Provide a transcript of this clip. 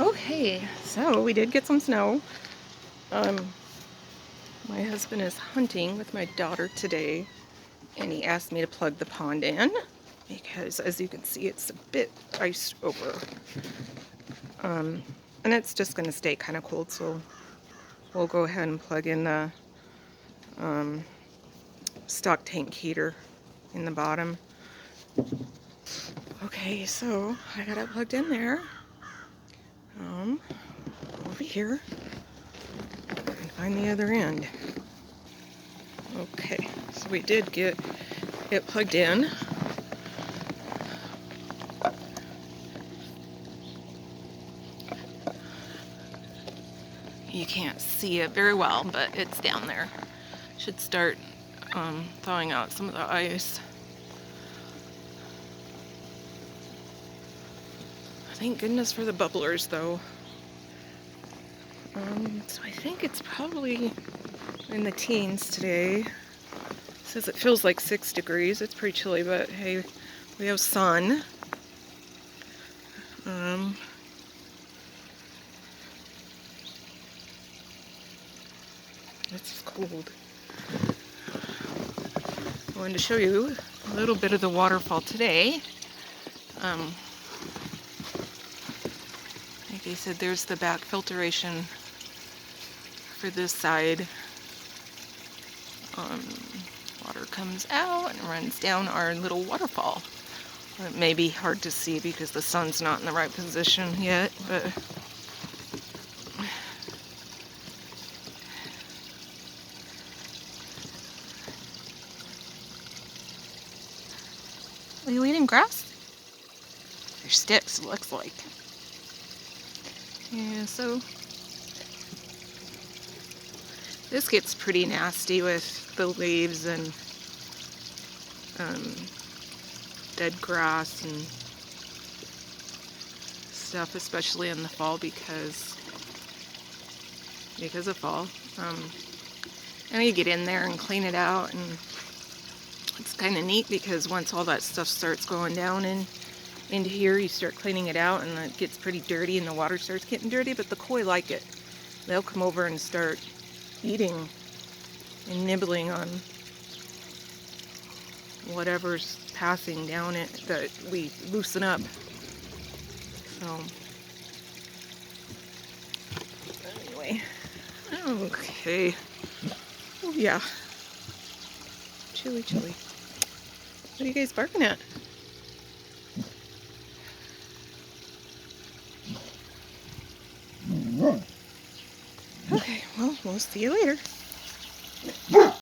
Okay, so we did get some snow. Um, my husband is hunting with my daughter today, and he asked me to plug the pond in because, as you can see, it's a bit iced over. And it's just going to stay kind of cold, so we'll go ahead and plug in the stock tank heater in the bottom. Okay, so I got it plugged in there. Over here. And find the other end. Okay, so we did get it plugged in. You can't see it very well, but it's down there. Should start thawing out some of the ice. Thank goodness for the bubblers, though. So I think it's probably in the teens today. It says it feels like 6 degrees. It's pretty chilly, but hey, we have sun. It's cold. I wanted to show you a little bit of the waterfall today. Like I said, there's the back filtration for this side. Water comes out and runs down our little waterfall. It may be hard to see because the sun's not in the right position yet, but are you eating grass? Or sticks, it looks like. Yeah, so this gets pretty nasty with the leaves and dead grass and stuff, especially in the fall because of fall. And you get in there and clean it out, and it's kind of neat because once all that stuff starts going down into here, you start cleaning it out, and it gets pretty dirty, and the water starts getting dirty. But the koi like it; they'll come over and start eating and nibbling on whatever's passing down it that we loosen up. So anyway, okay. Oh yeah, chilly. What are you guys barking at? Okay, well, we'll see you later.